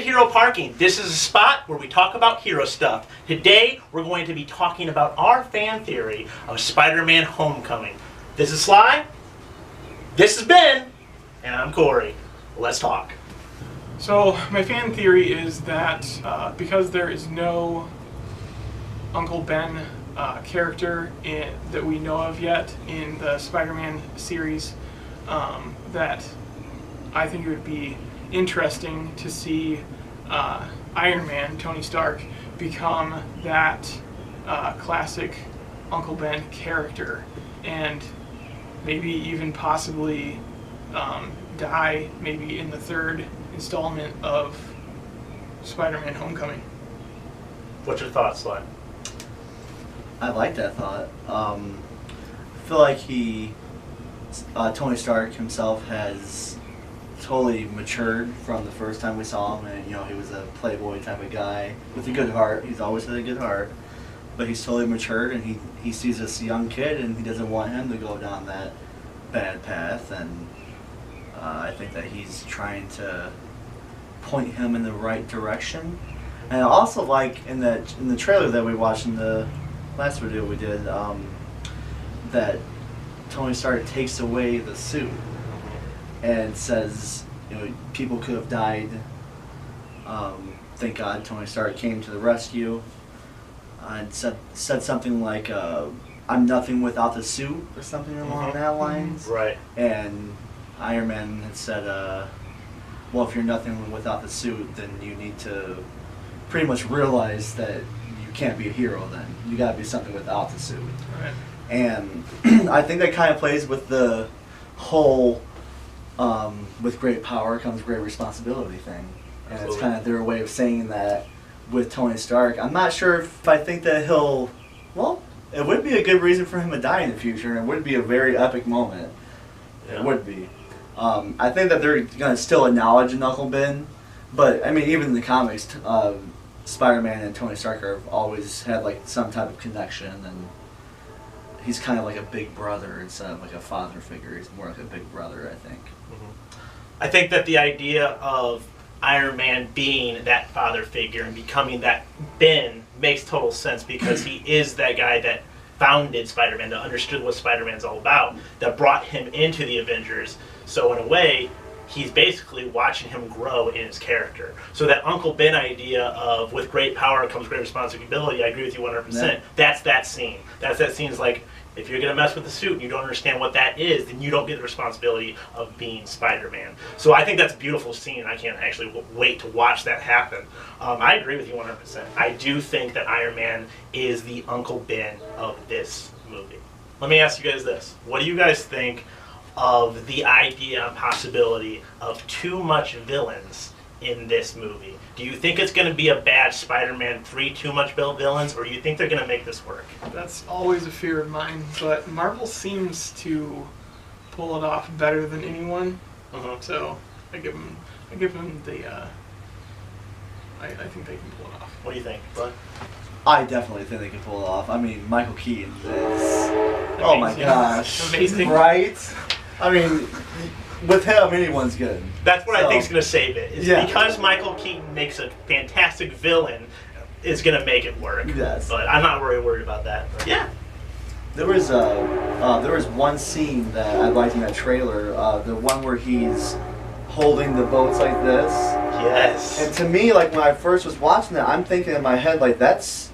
to Hero Parking. This is a spot where we talk about hero stuff. Today, we're going to be talking about our fan theory of Spider-Man Homecoming. This is Sly, this is Ben, and I'm Corey. Let's talk. So, my fan theory is that because there is no Uncle Ben character that we know of yet in the Spider-Man series, that I think it would be interesting to see Iron Man, Tony Stark, become that classic Uncle Ben character, and maybe even possibly die maybe in the third installment of Spider-Man Homecoming. What's your thoughts, Sly? I like that thought. I feel like Tony Stark himself has totally matured from the first time we saw him, and he was a playboy type of guy with a good heart. He's always had a good heart, but he's totally matured, and he sees this young kid, and he doesn't want him to go down that bad path, and I think that he's trying to point him in the right direction. And I also like in the trailer that we watched in the last video we did, that Tony Stark takes away the suit and says, people could have died. Thank God Tony Stark came to the rescue, and said something like, "I'm nothing without the suit," or something along that lines. Right. And Iron Man had said, "Well, if you're nothing without the suit, then you need to pretty much realize that you can't be a hero. Then you got to be something without the suit." Right. And I think that kind of plays with the whole with great power comes great responsibility thing. And Absolutely. It's kind of their way of saying that with Tony Stark. I'm not sure if I think that it would be a good reason for him to die in the future, and it would be a very epic moment. Yeah. It would be. I think that they're going to still acknowledge Uncle Ben, but I mean, even in the comics, Spider-Man and Tony Stark have always had like some type of connection, and he's kind of like a big brother instead of like a father figure. He's more like a big brother, I think. I think that the idea of Iron Man being that father figure and becoming that Ben makes total sense, because he is that guy that founded Spider-Man, that understood what Spider-Man's all about, that brought him into the Avengers. So in a way, he's basically watching him grow in his character. So that Uncle Ben idea of with great power comes great responsibility, I agree with you 100%. Yeah. That's that scene. That scene's like, if you're going to mess with the suit and you don't understand what that is, then you don't get the responsibility of being Spider-Man. So I think that's a beautiful scene. I can't actually wait to watch that happen. I agree with you 100%. I do think that Iron Man is the Uncle Ben of this movie. Let me ask you guys this. What do you guys think of the idea and possibility of too much villains in this movie? Do you think it's going to be a bad Spider-Man 3, too much villains, or do you think they're going to make this work? That's always a fear of mine, but Marvel seems to pull it off better than anyone. So I give them the. I think they can pull it off. What do you think, Bud? I definitely think they can pull it off. I mean, Michael Keaton is... Amazing. Oh my gosh. Amazing. Right? I mean, with him, anyone's good. That's what I think is going to save it. Is Yeah. because Michael Keaton makes a fantastic villain, is going to make it work. Yes. But I'm not really worried about that. But yeah. There was one scene that I liked in that trailer, the one where he's holding the boats like this. Yes. And to me, like when I first was watching that, I'm thinking in my head like that's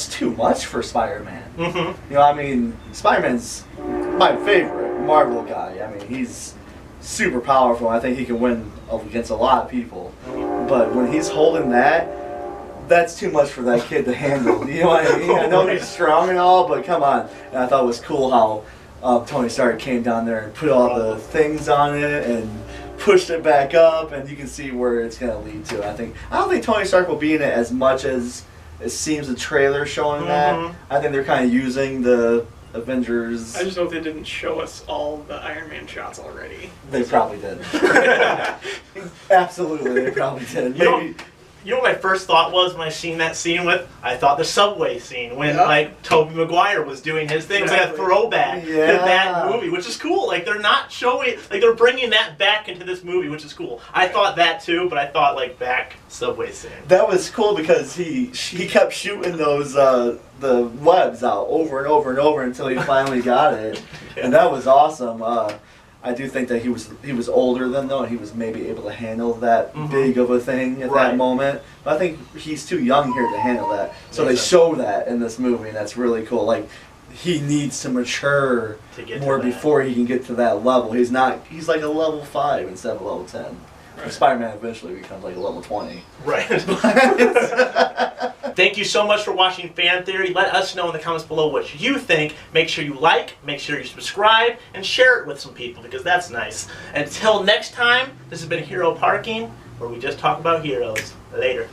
too much for Spider-Man. I mean, Spider-Man's my favorite Marvel guy. I mean, he's super powerful. I think he can win against a lot of people. But when he's holding that's too much for that kid to handle. You know what I mean? I know he's strong and all, but come on. And I thought it was cool how Tony Stark came down there and put all the things on it and pushed it back up, and you can see where it's going to lead to. I don't think Tony Stark will be in it as much as it seems the trailer showing that. I think they're kind of using the Avengers. I just hope they didn't show us all the Iron Man shots already. They probably did. Absolutely, they probably did. You know what my first thought was when I seen that scene with? I thought the subway scene when Yep. like Tobey Maguire was doing his thing. It was like a Exactly. throwback to Yeah. that movie, which is cool. Like they're not showing, like they're bringing that back into this movie, which is cool. I thought that too, but I thought like back subway scene. That was cool because he kept shooting those the webs out over and over and over until he finally got it, and that was awesome. I do think that he was older then though, and he was maybe able to handle that big of a thing at Right. that moment. But I think he's too young here to handle that. So they Makes sense. show that in this movie, and that's really cool. Like he needs to mature To get to more that. before he can get to that level. He's like a level 5 instead of a level 10. Right. Spider-Man eventually becomes like a level 20. Right. Thank you so much for watching Fan Theory. Let us know in the comments below what you think. Make sure you like, make sure you subscribe, and share it with some people because that's nice. Until next time, this has been Hero Parking, where we just talk about heroes. Later.